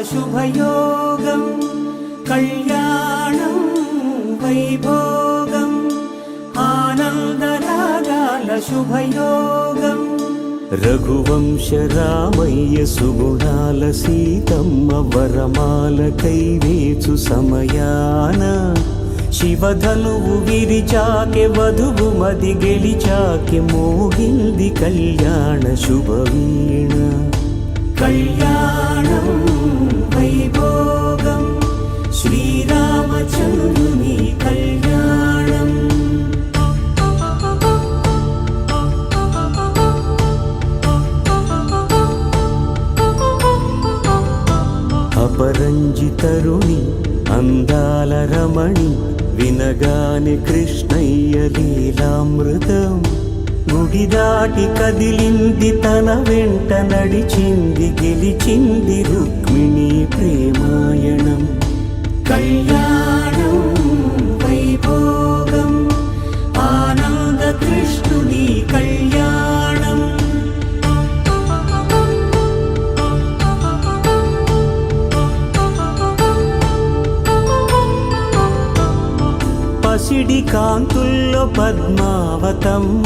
శుభయోగం కళ్యాణం వైభోగం ఆనందరాగాల శుభయోగం రఘువంశ రామయ్య సుగుణాల సీతమ్మ వరమాల కైవేచు సమయాన శివధనువు విరిచాకె వధువు మది గెలిచాకె మోగింది కళ్యాణ శుభవీణ కళ్యాణం వైభోగం శ్రీరామచంద్రుని కళ్యాణం అపరంజి తరుణి అందాల రమణి వినగానే కృష్ణయ్య లీలామృతం గుడి దాటి కదిలింది తన వెంట నడిచింది గెలిచింది రుక్మిణి ప్రేమాయణం కళ్యాణం వైభోగం ఆనంద కృష్ణుని కళ్యాణం పసిడి కాంతుల్లో పద్మావతమ్మ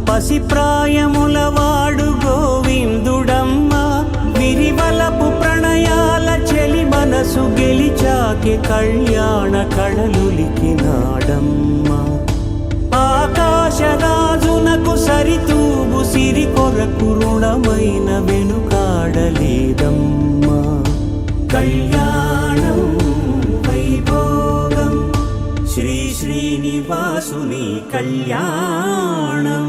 పసిప్రాయముల వాడు గోవిందుడమ్మ విరివలపు ప్రణయాల చెలి మనసు గెలిచాకె కళ్యాణ కళలులికినాడమ్మ ఆకాశరాజునకు సరితూగు సిరి కొరకు రుణమైన వెనుకాడలేదమ్మ కళ్యాణం వైభోగం శ్రీ శ్రీనివాసుని కళ్యాణం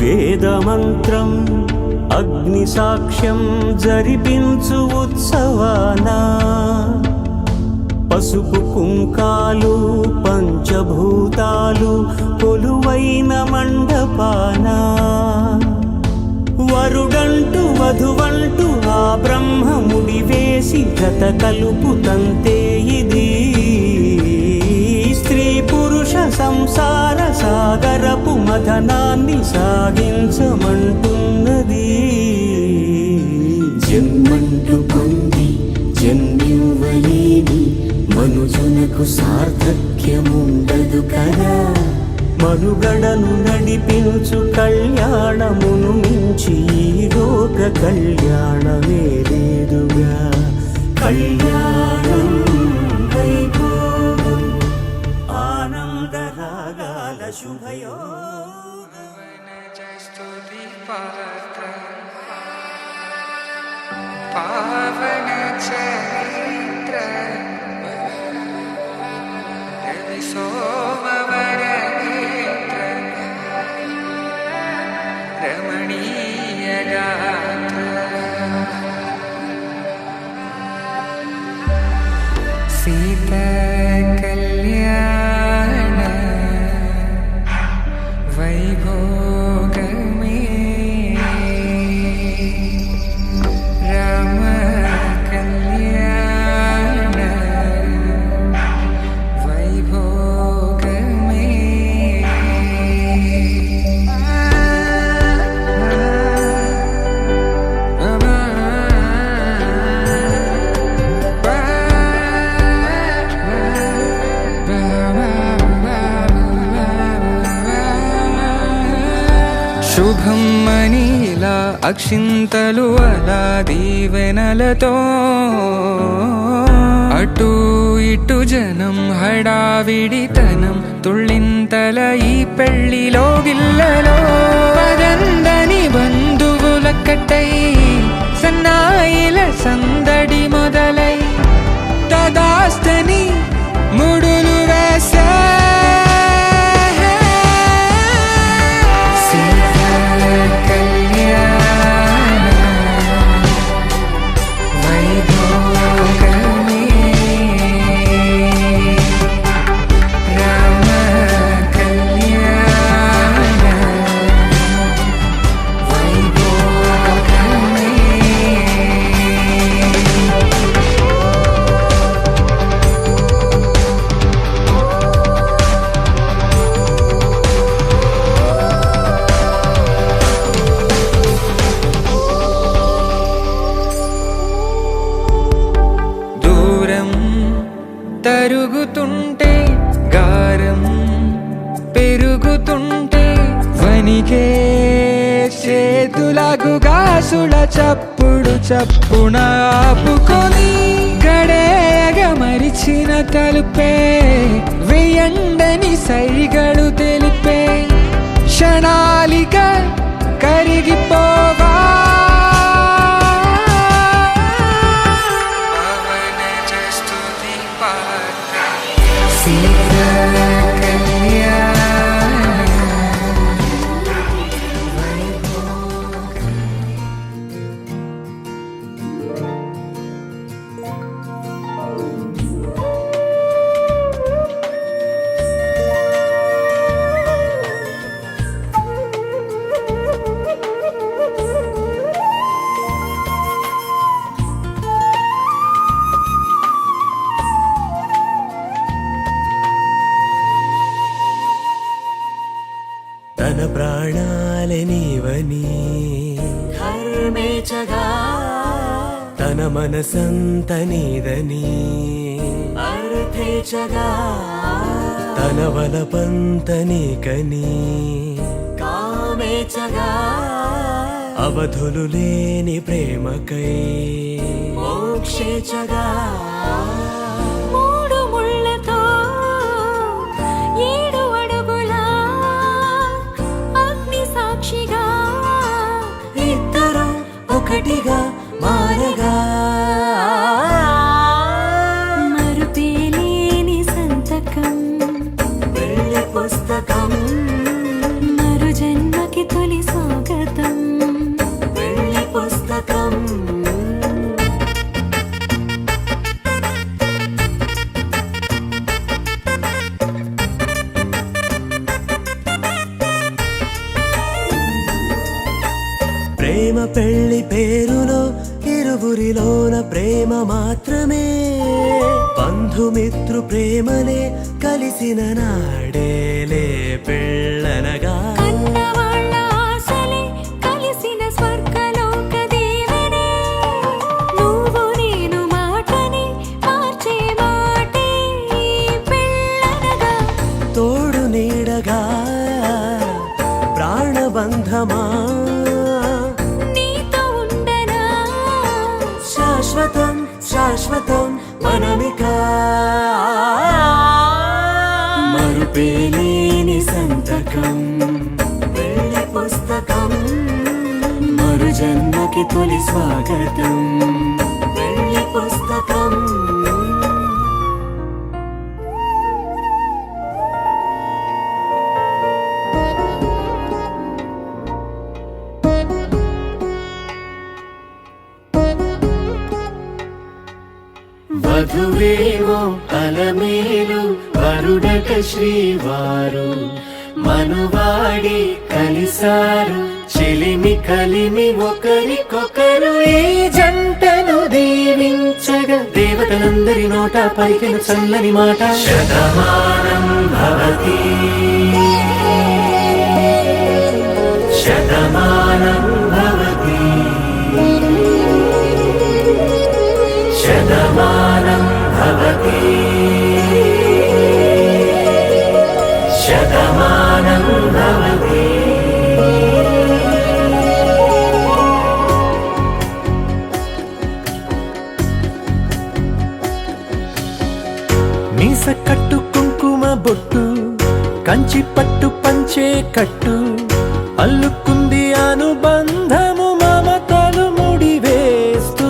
వేదమంత్రం అగ్ని సాక్ష్యం జరిపించు ఉత్సవానా పసుపు కుంకాలు పంచభూతాలు కొలువైన మండపాన వరుడంటూ వధువంటూ ఆ బ్రహ్మముడి వేసి జత కలుపుతంతే ఇది స్త్రీ పురుష సంసార సాగరపు మథనాన్ని సాగించమంటున్నది జన్మంటూ పొంది జన్మివ్వలేని మనుజునకు సార్థక్యముండదు కదా మనుగడను నడిపించు కళ్యాణమును మించి ఈ లోక కళ్యాణమే లేదుగా కళ్యాణం వైభోగం ఆనందరాగాల శుభయోగం పావన చరిత్ర రవి సోమవర నేత్ర రమణీయ గాత్ర సీత కళ్యాణ వైభోగమే రామ కళ్యాణ వైభోగమే శుభం మనీలా అక్షింతలు అలా దీవెనలతో అటు ఇటు జనం హడావిడితనం తుళ్ళింతల ఈ పెళ్లిలో గిల్లలో పదందని బంధువుల కట్టై సన్నాయిల సందడి మొదలై తదాస్తని ముడులు వేసా రామ కళ్యాణ వణికే చేతులకు గాసుల చప్పుడు చప్పున ఆపుకొని గడేయగ మరిచిన తలుపే వెయ్యండని సైగడు తెలిపే క్షణాలిక కరిగిపోవా తన ప్రాణాలే నీవని ధర్మేచగా తన మనసంత నీదని అర్థేచగా తన వలపంత నీకని కామేచగా అవధులు లేని ప్రేమకై మోక్షేచగా మూడు ముళ్ళతో 7 అడుగుల అగ్ని సాక్షిగా ఇద్దరు ఒకటిగా మారగా మరుపేలేని సంతకం వెళ్ళి పుస్తకం మరు జన్మకి తొలి స్వాగతం వెళ్ళి పుస్తకం ప్రేమ పెళ్లి పేరులో ఇరువురిలోన ప్రేమ మాత్రమే బంధుమిత్రు ప్రేమలే కలిసిన నాడేలే పెళ్ళనగా కన్నవాళ్ళ ఆశలే కలిసిన స్వర్గలోక దీవెనే నువ్వు నేను మాటని మార్చే మాటే పెళ్ళనగా తోడు నీడగా ప్రాణబంధమా నీతో ఉండనా శాశ్వతం శాశ్వతం మనమిక మరుపేలేని సంతకం వెళ్ళి పుస్తకం మరు జన్మకి తొలి స్వాగతం వెళ్ళి పుస్తకం వధువేమో అలమేలు వరుడట శ్రీవారు మనువాడి కలిసారు చెలిమి కలిమి ఒకరికొకరు ఈ జంటను దీవించగా దేవతలందరి నోట పలికిన చల్లని మాట శతమానం భవతి శతమానం భవతి శతమానం భవతి శతమానం భవతి మీస కట్టు కుంకుమ బొట్టు కంచి పట్టు పంచే కట్టు అల్లుకుంది అనుబంధము మమతలు ముడివేస్తూ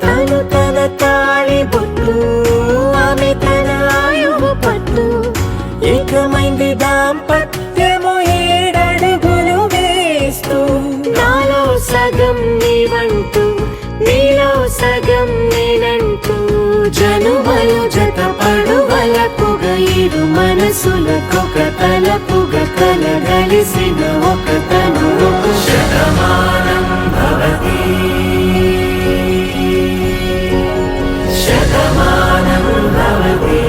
తను తన తాళి బొట్టు ఆమె తన ఆయువు పట్టు ఏకమైంది దాంపత్యము 7 అడుగులు వేస్తూ నాలో సగం నీవంటూ నీలో సగం నేనంటూ జనుమలు జత పడువలపుగ ఇరు మనసులకొక తలపుగ కలగలిసిన ఒక తను శతమానం భవతి శతమానం భవతి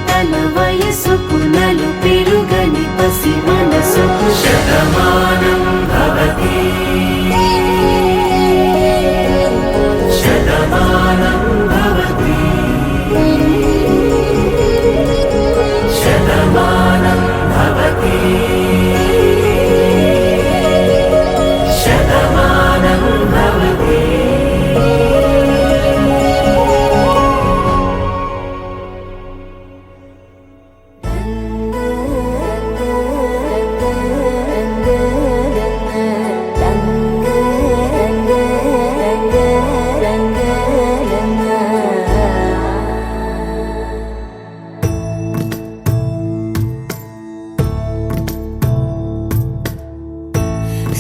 తన వయసుకు నలు పెరుగని పసి మనసుకు శతమానం భవతి శతమానం భవతి శతమానం భవతి శతమానం భవతి.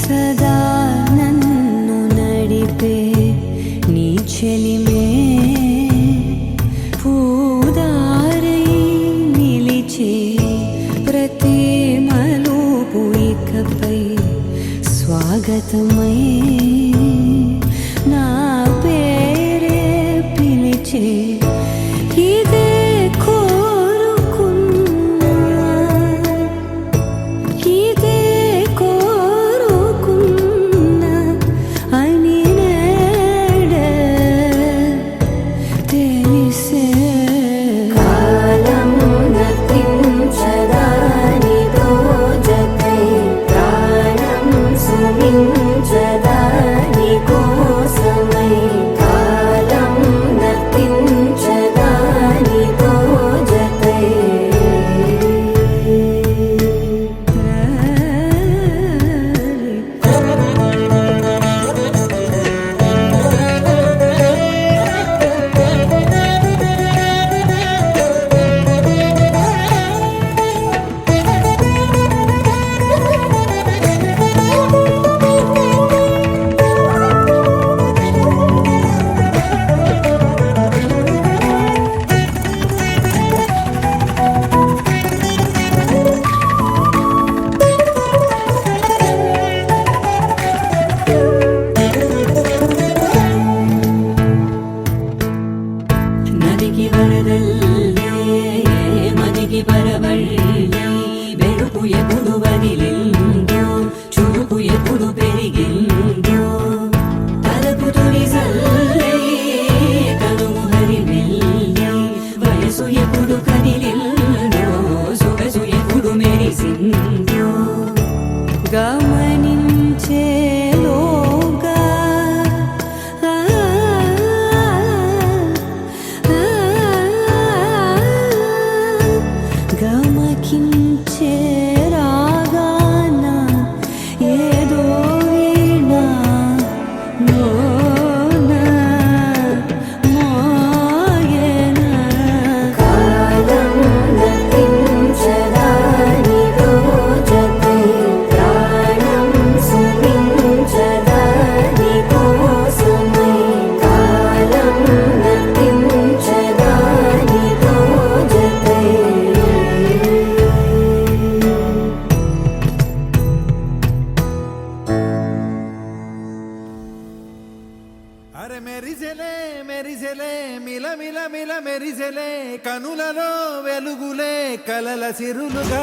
సదా నన్ను నడిపే నీ చెలిమే పూదారై నిలిచే ప్రతి మలుపు ఇకపై స్వాగతమై నా పేరే పిలిచే ఇదే కోరుకున్నా ఇదే కోరుకున్నా అని నేడే తెలిసే కాలం నతించదానితో జతై ప్రాణం సుమించదాని కోసమై కాలం నతించదానితో జతై నదికి వరదల్లే మదికి పరవళ్ళే వెలుపు ఎప్పుడు వదిలిందో చురుకు ఎప్పుడు పెరిగిందో తలపు తొలి సల్లే కనుము హరివెల్లే వయసు ఎప్పుడు కదిలిందో సొగసు ఎప్పుడు మెరిసిందో గమనించేలోగా గమకించే రాగాన ఏదో వీణా లోన మోగేనా కాలం నతించదానితో జతై ప్రాణం సుమించదాని కోసమై కాలం నతించదానితో జతై అరే మెరిసెలే మెరిసెలే మిల మిల మిల మెరిసెలే కనులలో వెలుగులే కలల సిరులుగా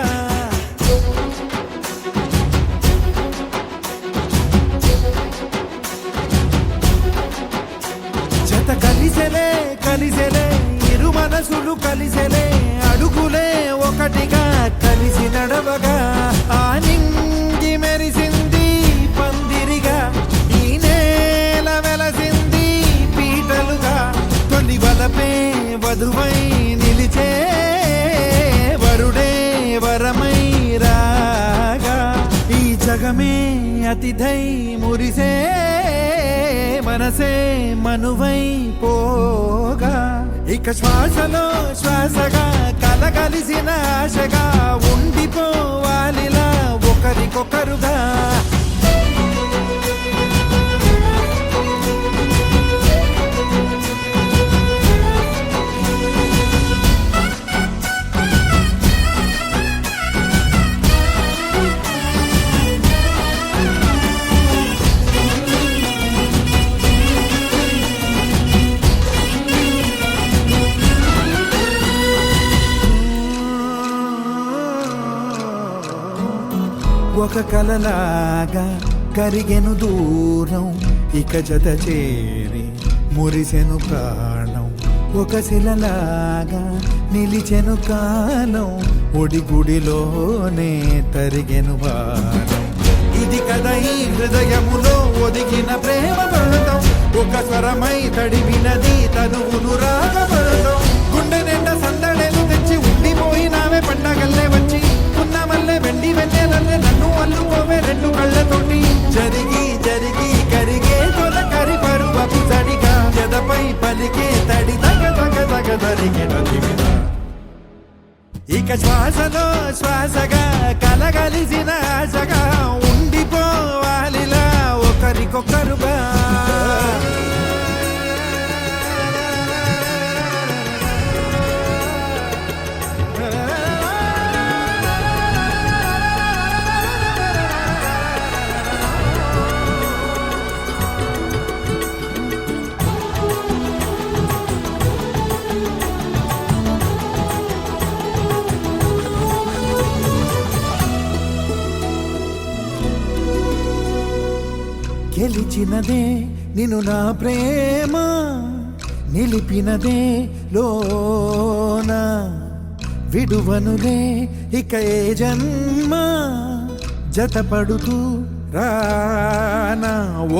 జత కలిసెలే కలిసెలే ఇరు మనసులు కలిసెలే అడుగులే ఒకటిగా కలిసి నడవగా ఆ నింగి మెరిసింది పందిరిగా ఈ నేల వెలసింది పీటలుగా తొలి వలపే వధువై నిలిచే వరుడే వరమై రాగా ఈ జగమే అతిథై మురిసే మనసే మనువై పోగా ఇక శ్వాసలో శ్వాసగా కలగలిసిన ఆశగా ఉండిపోవాలిలా ఒకరికొకరుగా ఒక కలలాగా కరిగెను దూరం ఇక జత చేరి మురిసెను ప్రాణం ఒక శిలలాగా నిలిచెను కాలం ఒడిగుడిలోనే తరిగెను బాణం ఇది కదా ఈ హృదయములో ఒదిగిన ప్రేమ బంధం ఒక స్వరమై తడివినది తనువును రాగబంధం గుండె నిండా సందడేలు తెచ్చి ఉండిపోయినావే పండగల్లే వచ్చి ఉన్నమల్లే వెండి వెన్నెలల్లే నన్ను అల్లుకోవే రెండు కళ్ళతోటి జరిగి జరిగి కరిగే తొల కరి పరువపు తడిగా ఎదపై పలికే తడి తగ తగ తగ తరిగెన దివిన ఇక శ్వాసలో శ్వాసగా కలగలిసిన ఆశగా ఉండిపోవాలిలా ఒకరికొకరుగా గెలిచినదే నిన్ను నా ప్రేమ నిలిపినదే లోన విడువనులే ఇక ఏ జన్మ జతపడుతూ రానా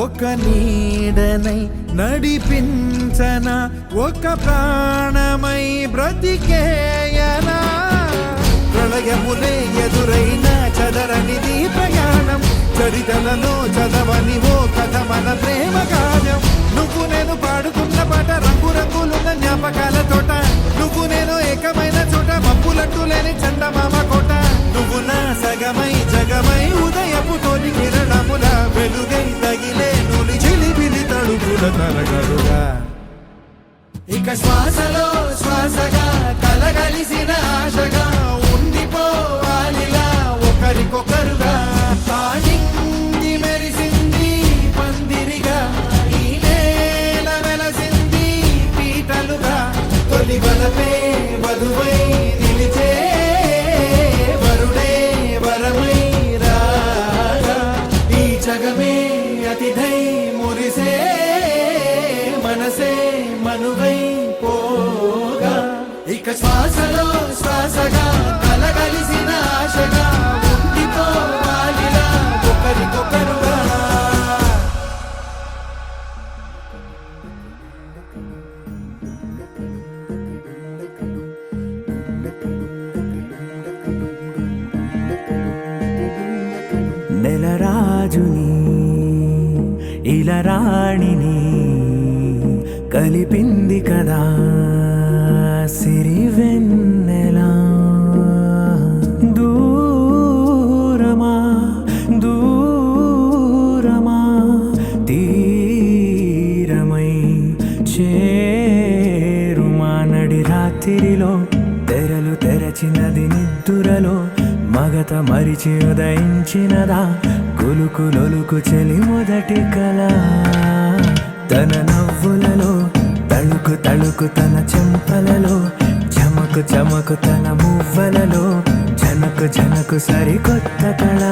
ఒక నీడనై నడిపించన ఒక ప్రాణమై బ్రతికేయనా ప్రళయములే ఎదురైన చదరనిది ప్రయాణం చరితలలో చదవని ఓ కథ మన ప్రేమ గానం నువ్వు నేను పాడుకున్న పాట రంగు రంగులున్న జ్ఞాపకాల తోట నువ్వు నేను ఏకమైన చోట మబ్బులట్టు లేని చందమామ కోట నువ్వు నా సగమై జగమై ఉదయపు తోలి కిరణముల వెలుగై తగిలే నులి చిలిపిలి తడుపుల తరగలుగా ఇక శ్వాసలో శ్వాసగా కలగలిసిన ఆశగా ఉండిపోవాలిలా ఒకరికొకరుగా ఆడింది మెరిసింది పందిరిగా ఈ నేల వెలసింది పీటలుగా తొలి వలపే వధువై నిలిచే వరుడే వరమై రాగా ఈ జగమే అతిథై మురిసే మనసే మనువై పోగా ఇక శ్వాసలో శ్వాసగా కలగలిసిన ఆశగా ఉండిపోవాలిలా ఒకరికొకరుగా నెలరాజుని ఇలరాణిని కలిపింది కదా సిరివెన్నెలా దూరమా దూరమా తీరమై చేరుమా నడి రాత్రిలో తెరలు తెరచినది నిద్దురలో మగత మరిచి ఉదయించినదా కులుకులొలుకు చెలి మొదటి కళ తన నవ్వులలో తళుకు తళుకు తన చెంపలలో చమకు చమకు తన మువ్వలలో జనకు జనకు సరికొత్త కళ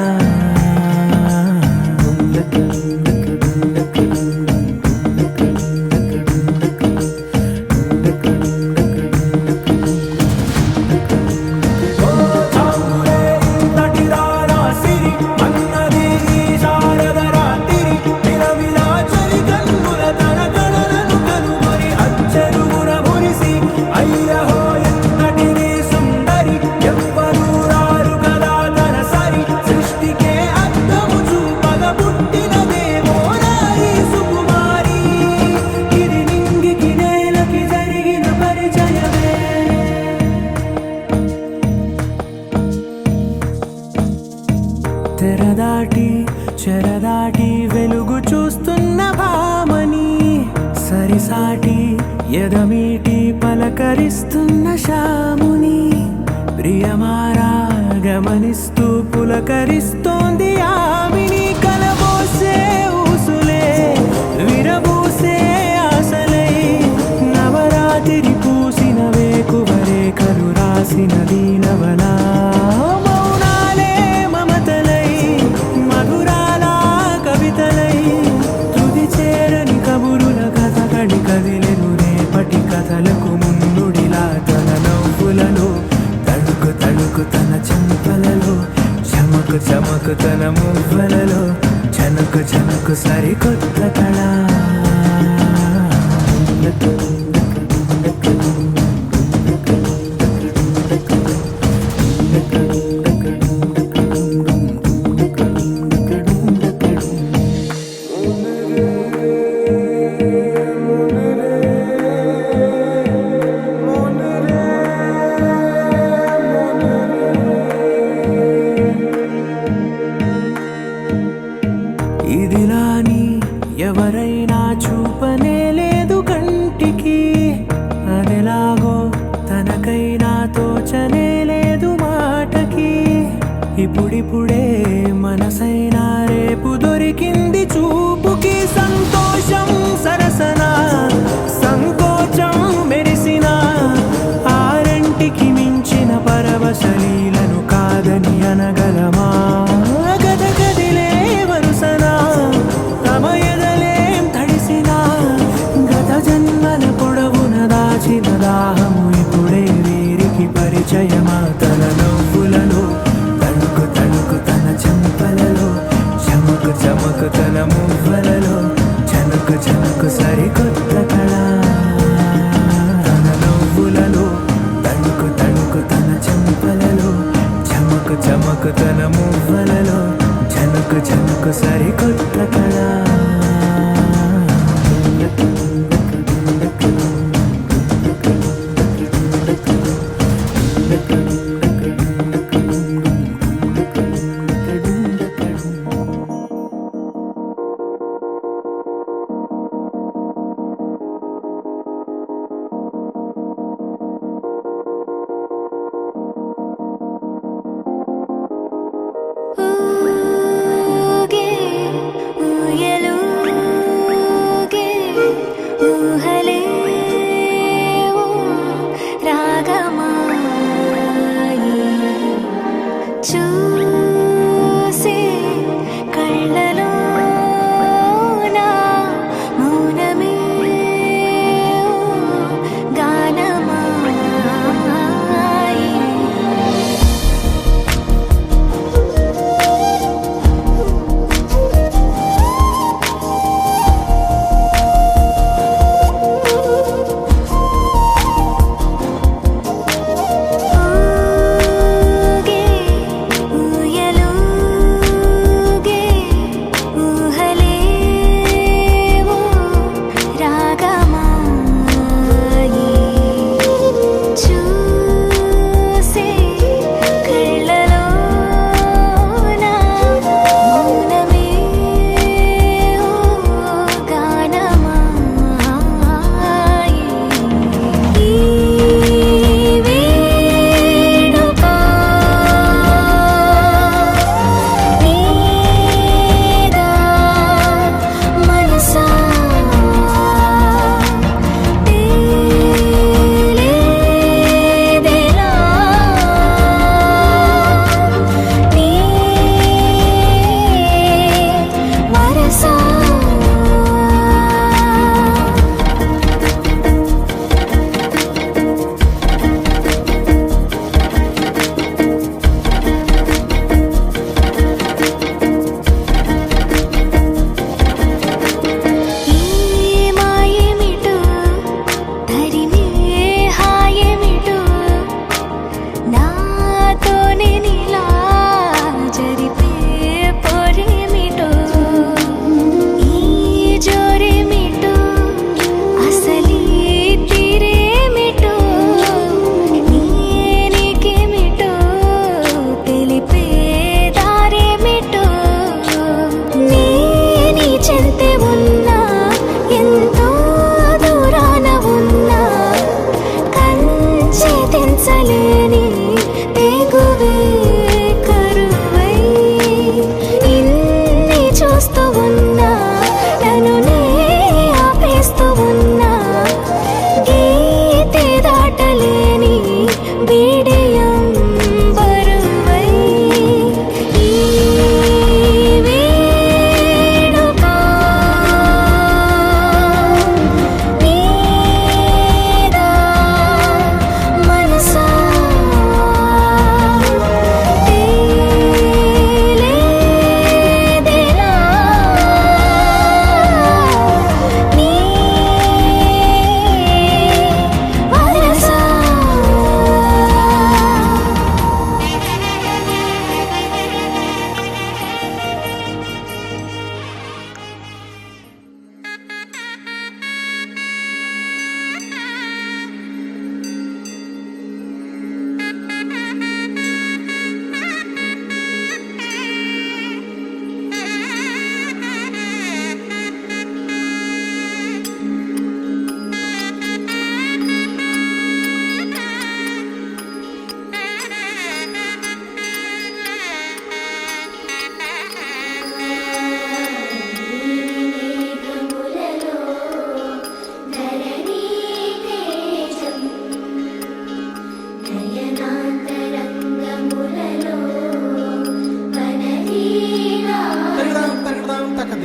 తెరదాటి చెరదాటి వెలుగు చూస్తున్న భామని సరిసాటి ఎదమీటి పలకరిస్తున్న శాముని ప్రియమారా గమనిస్తూ పులకరిస్తోంది ఆమిని కలబోసే ఊసులే విరబూసే ఆశలై నవరాత్రి పూసిన వేకువరే కలు రాసిన దీనవలా మౌనాలే మమతలై చమకు తన మువ్వలలో చనకు చనకు సరికొత్త కళ ఇదిలాని ఎవరైనా చూపనే లేదు కంటికి అదెలాగో తనకైనా తోచనే లేదు మాటకి ఇప్పుడిప్పుడే మనసైనా రేపు దొరికింది చూపుకి సంతోషం సరసన సంకోచం మెరిసిన ఆరంటికి మించిన పరవశలీలను కాదని అనగలమా గద గదిలే వరుసనా తమ ఎదలేం తడిసినా గత జన్మల పొడవున దాచిన దాహము ఇప్పుడే వీరికి పరిచయమా తన నవ్వులలో తణుకు తణుకు తన చెంపలలో చమకు చమకు తన మువ్వలలో చనుకు చనుకు సరికొత్త కళ తన నవ్వులలో తణుకు తణుకు తన చెంపలలో చమకు చమకు తన మువ్వలలో చనుకు చనుకు సరికొత్త కళ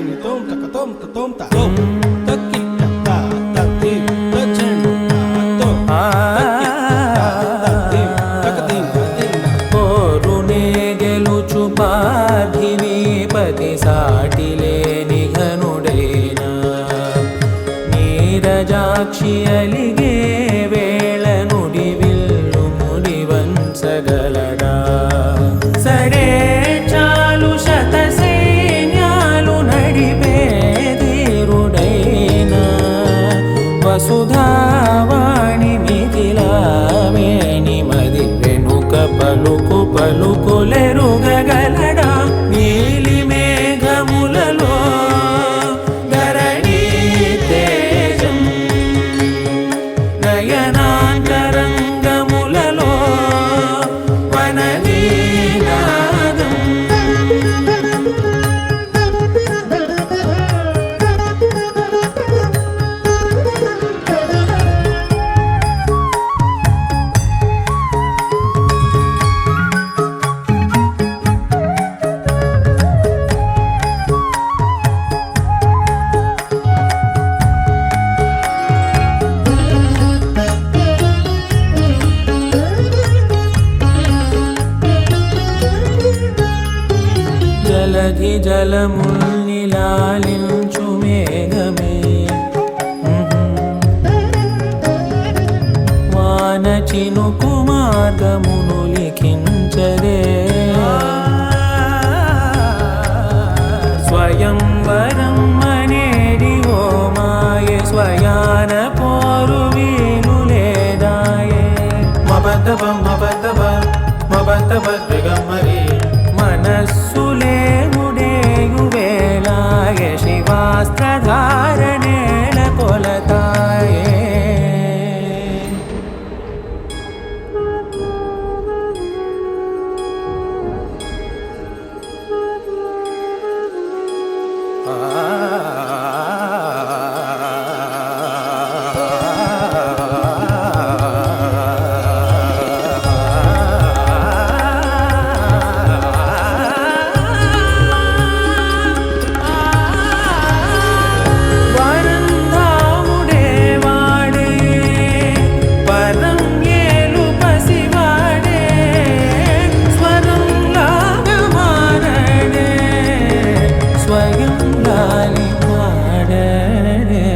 దిని తోం తక తోం త తోం త తోం తక్కి తక్క తక్కి తచెండు తో తక్కి తక్కి పోరునే గెలుచు పార్థివీపతి సాటిలేని ఘనుడేనా నీరజాక్షి అలిగే వేళ నుడి విల్లు ముడి వంచగలడా సడే చాలు శత సైన్యాలు నడిపే ధీరుడైనా వసుధావాణి మిథిలావేణి మది వెనుక పలుకు పలుకులెరుగగలడా నీలి మేఘములలో ధరణి తేజం నయనాంతరంగములలో వననీనాదం జలధి జలముల్నిలాలించు మేఘమే వాన చినుకు మార్గమును లిఖించదే స్వయంవరం అనేడి ఓ మాయే స్వయాన పోరు వీలు లేదాయే మబద్దబ మబద్దబ మబద్దబ దిగమ్మరి మనస్సులే ముడేయు వేళాయ శివాస్త్రధారణేళ కొలతాయే వరంధాముడే వాడే పరం ఏలు పసివాడే స్వరం లాగమారడే స్వయం లాలి పాడడే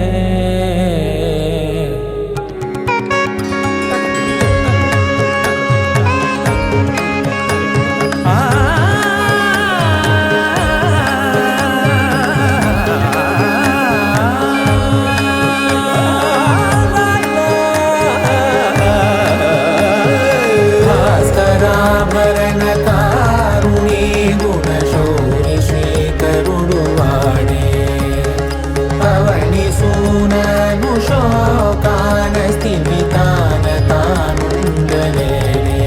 భాస్కరాభరణ కారుణీ గుణశౌరి శ్రీకరుడు వాడే పవని సూనను శోకాన స్థిమితాన తానుండలేడే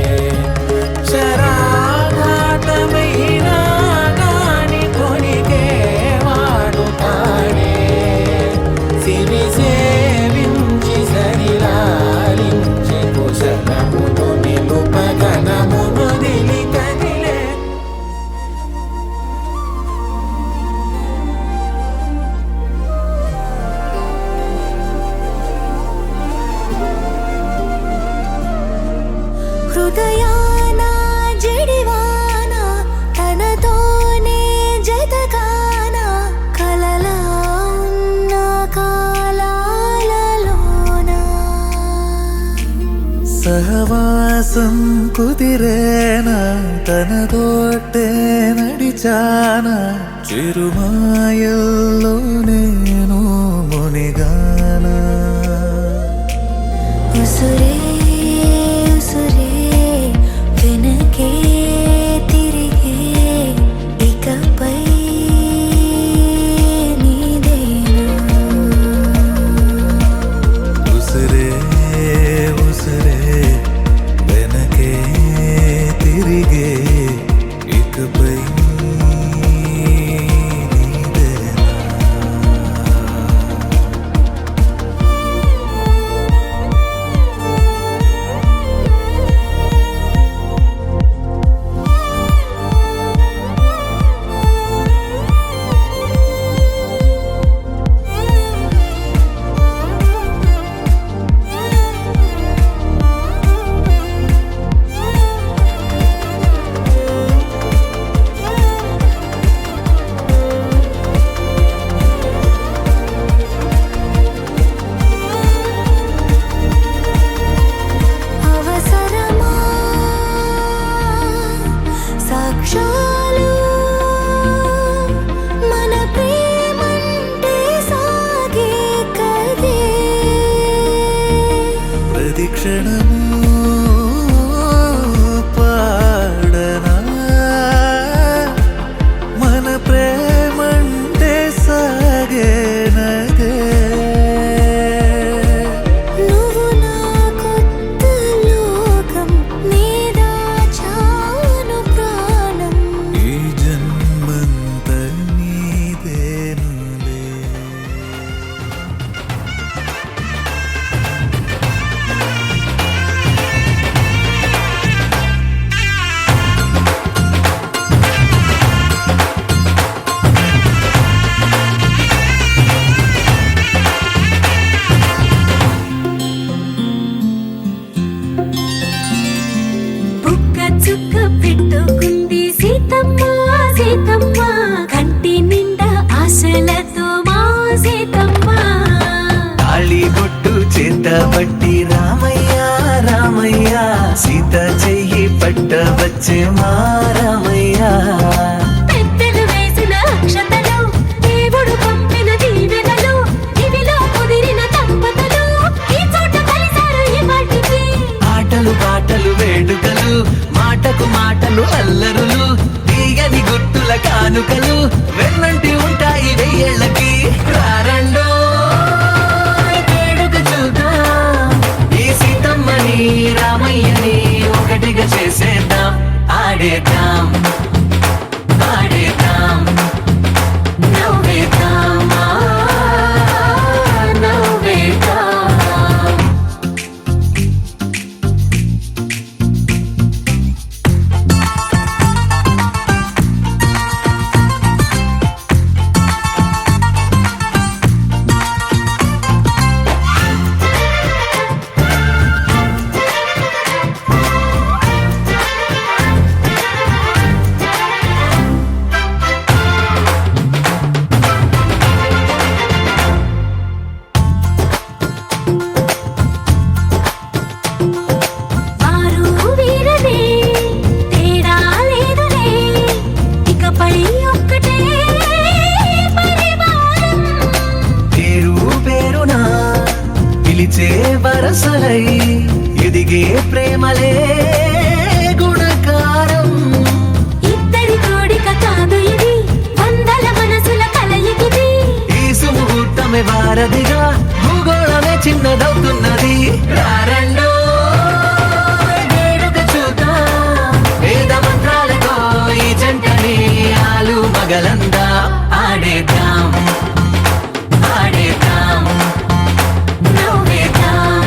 శరాఘాతమైన గాని కొనికే వాడు తాడే సిరి సేవించి సరిలాలించి కుశలమును నిలుపగనమును దిలి కదిలే హృదయాన జడివాన తనతోనే జతకాన కలలా ఉన్న కాలాలలోన సహవాసం కుదిరేనా తనతోటే నడిచానా చిరుమాయల్లో నేను మునిగానా ఉసురే ఉసురే వెనకే తిరిగే ఇకపై నీదేనా ఉసిరే ఉసిరే వెనకే తిరిగే ఇకపై నీదేనా సాక్ష్యాలు మన ప్రేమంటే సాగే కదే ప్రతి క్షణము పాడనా మన ప్రేమంటే సాగేనదే నువ్వు నా కొత్త లోకం నీదా చాను ప్రాణం ఈ జన్మంత నీదేనులే బుక్క చుక్క పెట్టుకుంది సీతమ్మ సీతమ్మ కంటి నిండా ఆశలతో మా సీతమ్మ తాళి బొట్టు చేతబట్టి రామయ్య రామయ్య సీత చెయ్యి పట్ట వచ్చే మా రామయ్య పెద్దలు వేసిన అక్షతలు దేవుడు పంపిన దీవెనలు ఇవిలో కుదిరిన దంపతులు ఈ చోట కలిసారు ఈ వాటికి ఆటలు పాటలు వేడుకలు మాటకు మాటలు అల్లరులు తీయని గుర్తుల కానుకలు వెన్నంటి ఉంటాయి వెయ్యేళ్ళకి రారండో వేడుక చూద్దాం ఈ సీతమ్మని రామయ్యని ఒకటిగా చేసేద్దాం ఆడేద్దాం పాడేద్దాం నవ్వేద్దాం నవ్వేద్దాం వారు వీరనే తేడా లేదులే ఇకపై ఒక్కటే పరివారం పేరు పేరునా పిలిచే వరసలై ఎదిగే ప్రేమలే గుణకారం ఇద్దరి కోడిక కాదు ఇది వందల మనసుల కలయికిది ఈ సుముహూర్తమే వారధిగా భూగోళమే చిన్నదవుతున్నది రారండో వేడుక చూద్దాం వేద మంత్రాలతో ఈ జంటని ఆలు మగలందా ఆడేద్దాం ఆడేద్దాం నవ్వేద్దాం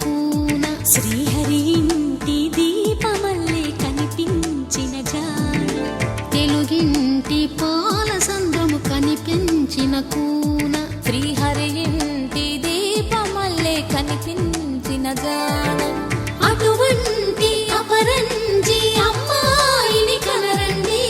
కూన శ్రీహరి ఇంటి దీపమల్లే కనిపించిన జాన తెలుగింటి పాల సంద్రము కనిపించిన కూన శ్రీహరి ఇంటి దీపమల్లే కనిపించిన జాన అటువంటి అపరంజి అమ్మాయిని కనరండి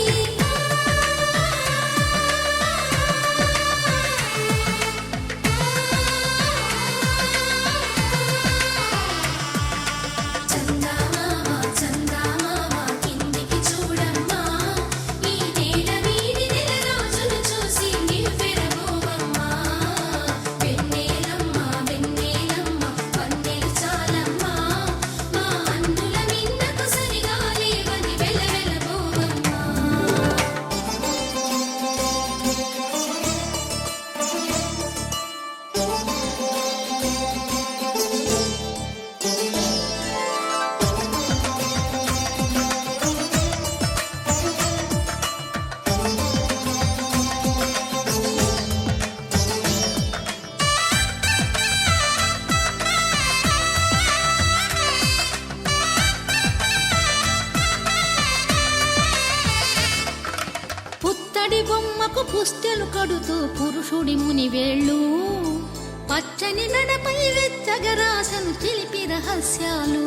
పుత్తడి బొమ్మకు పుస్తెలు కడుతూ పురుషుడి ముని వేళ్ళు పచ్చని మెడపై వెచ్చగరాసను చిలిపి రహస్యాలు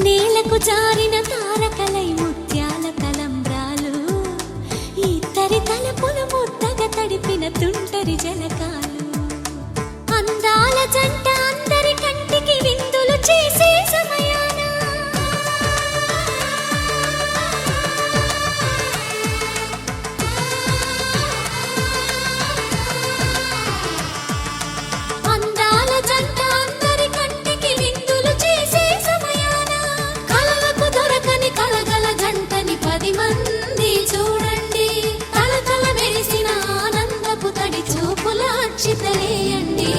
నేలకు జారిన తారకలై ముత్యాల తలంబ్రాలు ఇద్దరి తలపులు ముద్దగా తడిపిన తుంటరి జలకాలు అందాల జంట అందరి కంటికి విందులు చేసే సమయాన అందాల జంట అందరి కంటికి విందులు చేసే సమయాన కలలకు దొరకని కలగల జంటని 10 మంది చూడండి కలకల మెరిసిన ఆనందపు తడి చూపుల అక్షితలేయండి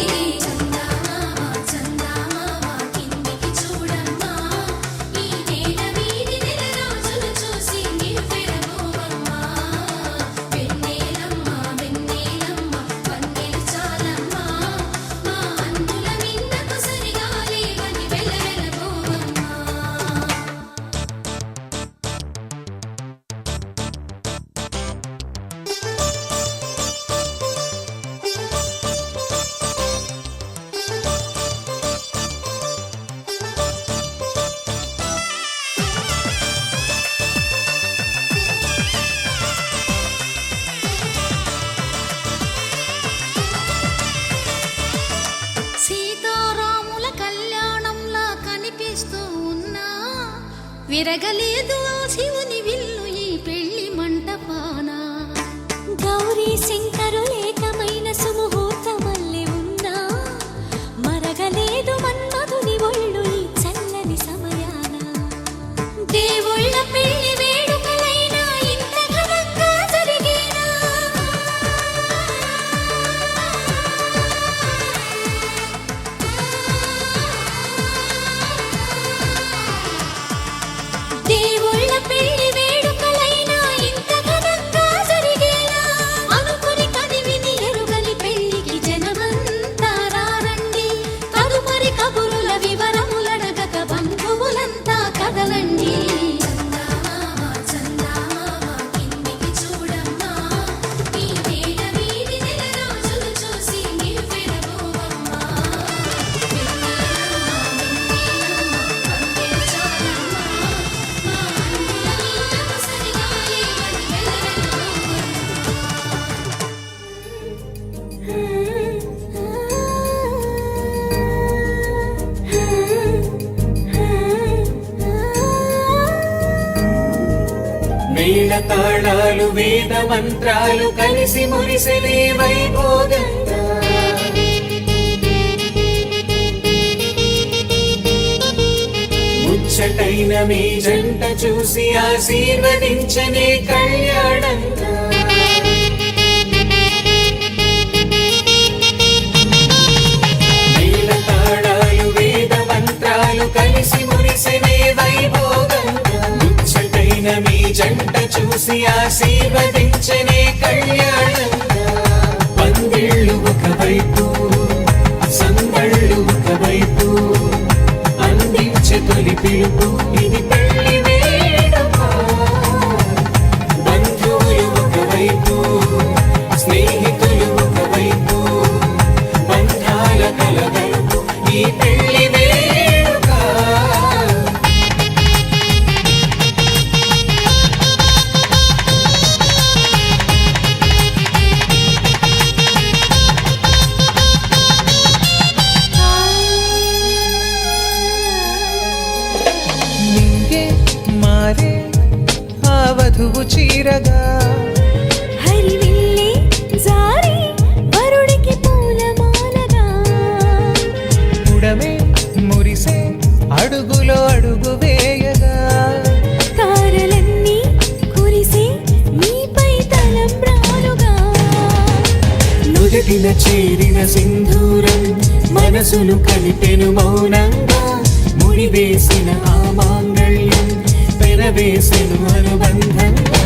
సీతారాముల కళ్యాణంలా కనిపిస్తూ ఉన్నా విరగలేదు ఆ శివుని విల్లు ఈ పెళ్లి మంటపాన గౌరీ శంకరులేకమైన సుముహూర్తమల్లె ఉన్నా మరగలేదు మన్మధుని ఒళ్ళు ఈ చల్లని సమయాన దేవుళ్ళ పెళ్లి వేడుకలైనా ఇంత ఘనంగా జరిగేనా దేవుళ్ళ పెళ్లి వేడుకలైనా ఇంత ఘనంగా జరిగేలా అనుకుని కదివిని ఎరుగని పెళ్లికి జనమంతా రారండి తదుపరి కబురుల వివరములడగక బంధువులంతా కదలండి మేళ తాళాలు వేద మంత్రాలు కలిసి మురిసెలే వైభోగంగా ముచ్చటైన మీ జంట చూసి ఆశీర్వదించనే కళ్యాణంగా మేళ తాళాలు వేద మంత్రాలు కలిసి మురిసెనే వైభోగంగా ముచ్చటైన మీ జంట చూసి ఆశీర్వదించనే కళ్యాణంగా పందిళ్ళు ఒకవైపు సందళ్ళు ఒకవైపు పిలుపు ఇది పెళ్లి వేడుక బంధువులు ఒకవైపు స్నేహితులు ఒకవైపు బంధాల కలగలుపు ఈ పెళ్లి వేడుక నింగే మారే ఆ వధువు చీరగా హరివిల్లే జారి వరుడికి పూలమాలగా పుడమే మురిసే అడుగులో అడుగు వేయగా తారలన్నీ కురిసే నీపై తలంబ్రాలుగా నుదిటిన చేరిన సింధూరం మనసును కలిపెను మౌనంగా ముడివేసిన ఆ మాంగళ్యం పెనవేసెను అనుబంధంగా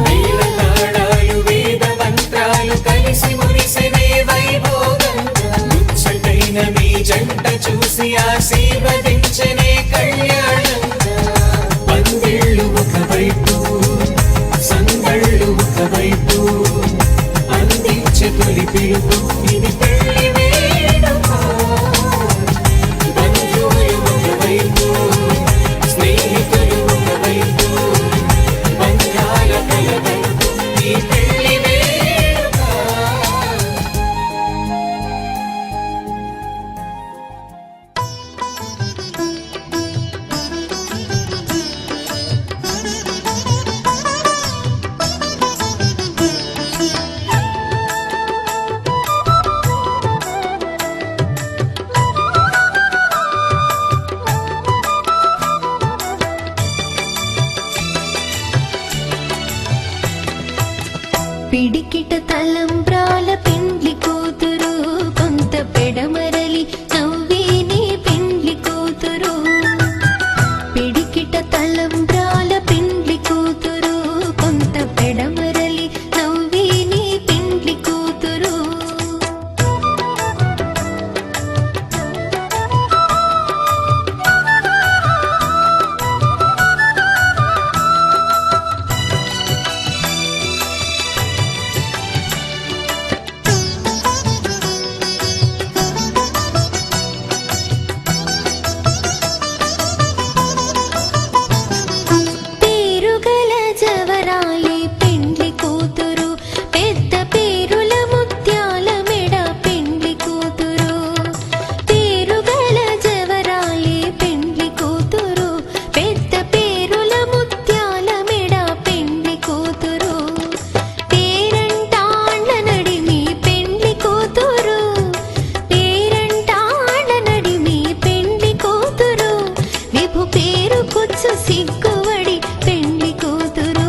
వేల తాళాలు వేద మంత్రాలు కలిసి మురిసెనే వైభోగంగా ముచ్చటైన మీ జంట చూసి ఆశీర్వదించనే కళ్యాణంగా పందిళ్ళు ఒకవైపు సందళ్ళు ఒకవైపు అందించే తొలి పిలుపు ఇది పెళ్లి వేడుక బంధువులు ఒకవైపు స్నేహితులు ఒకవైపు బంధాల కలగలుపు ఈ పెళ్లి వేడుక పిడికిట తలంబ్రాల పెండ్లి కూతురు కొంత పెడమరలి నవ్వేనే పెండ్లి కూతురు పిడికిట తలంబ్రాల పెండ్లి కూతురు కొంత పెడమరలి నవ్వేనే పెండ్లి కూతురు పేరుగల జవరాలి పెండ్లి కూతురు పెద్ద పేరుల ముత్యాల మెడ పెండ్లి కూతురు పేరుగల జవరాలి పెండ్లి కూతురు పెద్ద పేరుల ముత్యాల మెడ పెండ్లి కూతురు పేరంటాళ్ళ నడిమి పెండ్లి కూతురు పేరంటాళ్ళ నడిమి పెండ్లి కూతురు విభు పేరు కుచ్చు సిగ్గువడి పెండ్లి కూతురు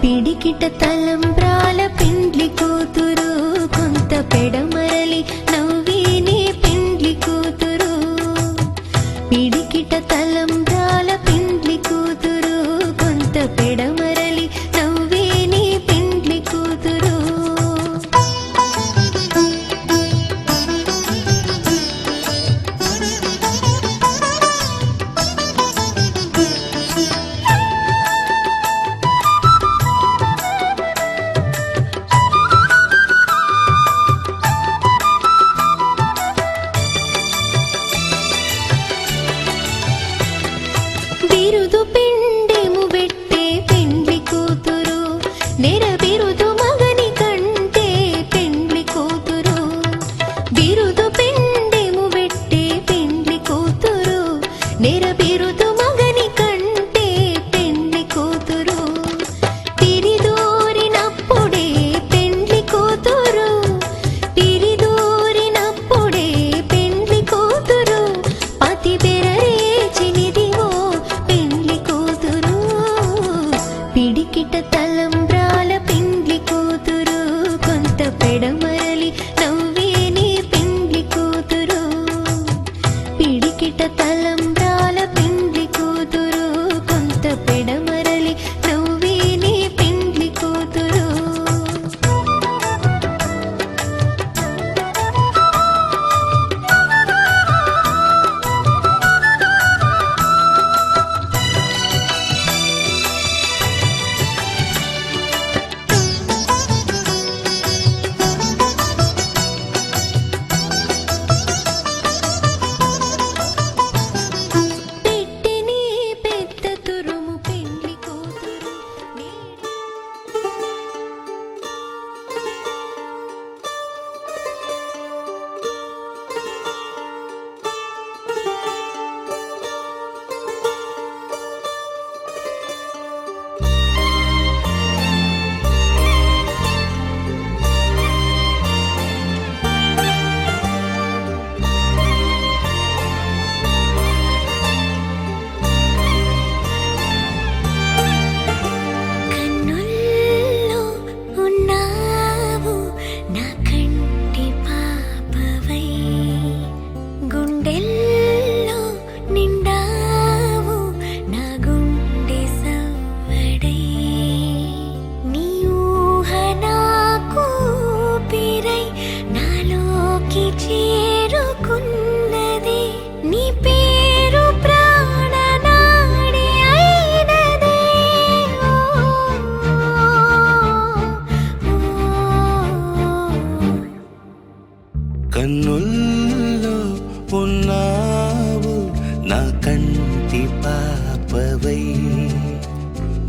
పిడికిట తలంబ్రాల పెండ్లి కూతురు కొంత పెడమరలి నవ్వేనే పెండ్లి కూతురు పిడికిట తలంబ్రాల పెండ్లి కూతురు కొంత పెడమరలి నవ్వేనే పెండ్లి కూతురు బిరుదు పిండెము పెట్టే పెండ్లి కూతురు నెర బిరుదు మగని కంటే పెండ్లి కూతురు బిరుదు పిండెము పెట్టే పెండ్లి కూతురు నెర బిరుదు మగని కంటే పెండ్లి కూతురు పిరిదూరినప్పుడే పెండ్లి కూతురు పిరిదూరినప్పుడే పెండ్లి కూతురు పతి బెరరేచినిదివో పెండ్లి కూతురు పిడికిట తలంబ్రాల పెండ్లి కూతురు కొంత పెడమరలి నవ్వేనే పెండ్లి కూతురు పిడికిట తలంబ్రాల పెండ్లి కూతురు కొంత పెడమరలి నవ్వేనే పెండ్లి కూతురు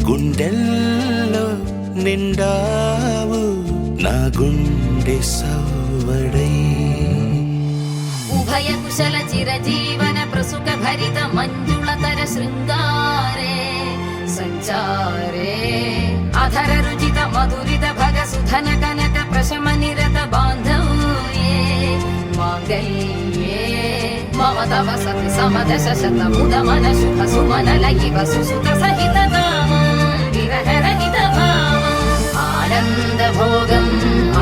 గుండెల్లో నిండావు నా గుండె సవ్వడై ఉభయ కుశల చిరజీవన ప్రసుక భరిత మంజుళతర శృంగారే సంచారే అధర రుచిత మధురిత భగ సుధన కనక ప్రశమ నిరత బాంధవ్యే మాంగళ్యే మమ తవ సతి సమదశ శత ముదమన శుభ సుమన లయివ సుసుత సహిత కామం విరహ రహిత భావం ఆనంద భోగం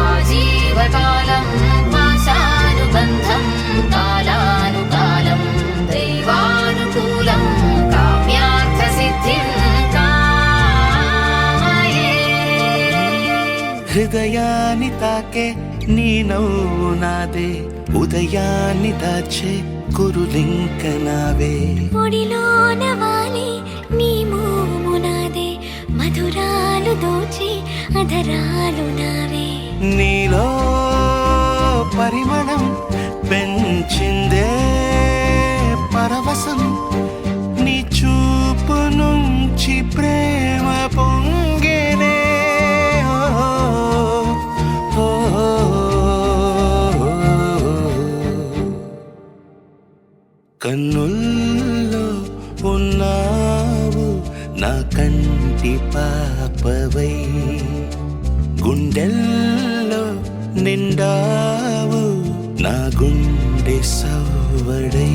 ఆజీవకాలం పాశానుబంధం కాలానుకాలం దైవానుకూలం కామ్యార్థ సిద్ధిం కామయే. హృదయాన్ని తాకే నీ నవ్వు నాదే ఉదయాన్ని దాచే కురులింక నావే ఒడిలోన వాలి నీ మోము నాదే మధురాలు దోచి అధరాలు నావే నీలో పరిమళం పెంచిందే పరవశం నీ చూపు నుంచి ప్రేమ పొంగేనే ఓ, ఓ, ఓ. కన్నుల్లో ఉన్నావు నా కంటి పాపవై గుండెల్లో నిండావు నా గుండె సవ్వడై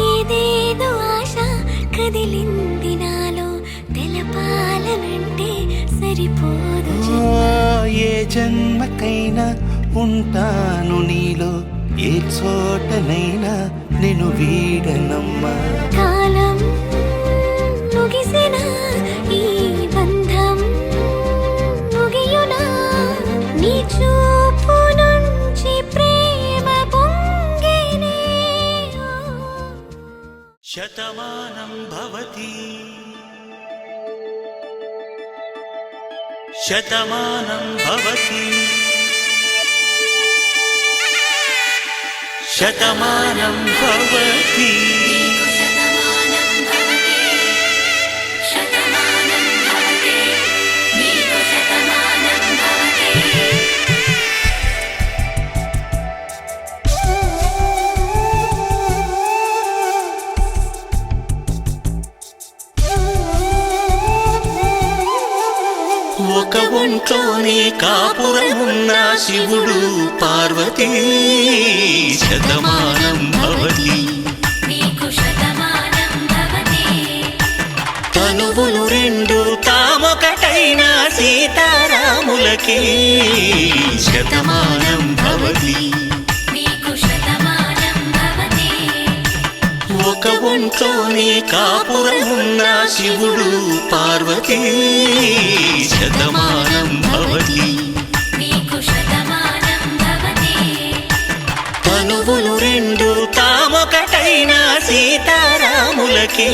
ఏదేదో ఆశ కదిలింది నాలో తెలపాలనంటే సరిపోదు ఏ జన్మకైనా ఉంటాను నీలో ఏ చోటనైనా నేను వీడనమ్మా కాలం ముగిసిన ఈ బంధం ముగియునా నీ చూపు నుంచి ప్రేమ పొంగేనే శతమానం భవతి శతమానం భవతి శతమానం భవతి ఒక ఒంట్లోనే కాపురమున్న శివుడు పార్వతీ శతమానం భవతి తనువులు రెండు తామొకటైన సీతారాములకి శతమానం భవతి ఒక ఒంట్లోనే కాపురమున్న శివుడు పార్వతీ శతమానం భవతి తనువులు రెండు తామొకటైన సీతారాములకి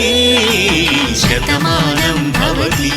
శతమానం భవతి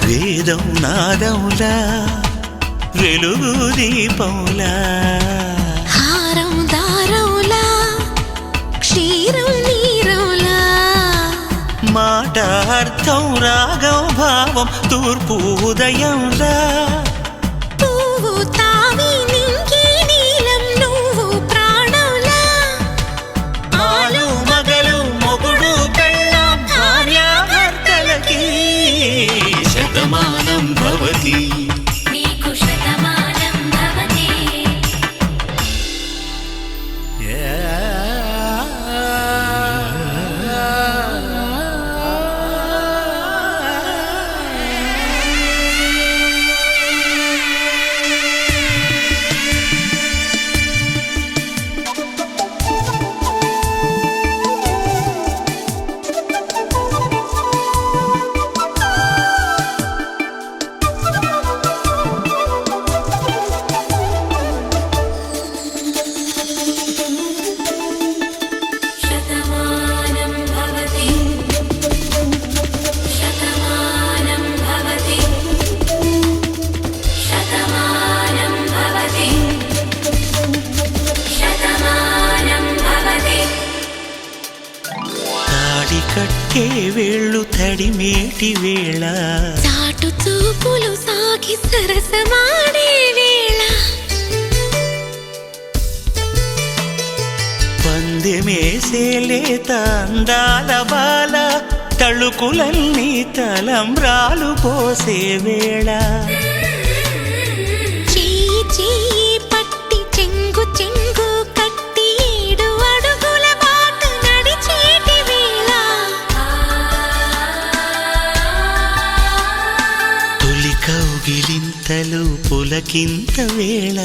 వేదం నాదములా వెలుగు దీపములా హారం దారవులా క్షీరం నీరవులా మాట అర్థం రాగం భావం తూర్పు ఉదయంలా తాకే వేళ్ళు తడిమేటి వేళ చాటు చూపులు సాగి సరసమాడే వేళ పందెమేసేలేత అందాల బాల తళుకులన్నీ తలంబ్రాలు పోసే వేళ చెయ్యి చెయ్యి పట్టి చెంగు చెంగు కట్టి 7 అడుగుల బాట నడిచేటి వేళ తొలి కౌగిలింతలు పులకింత వేళ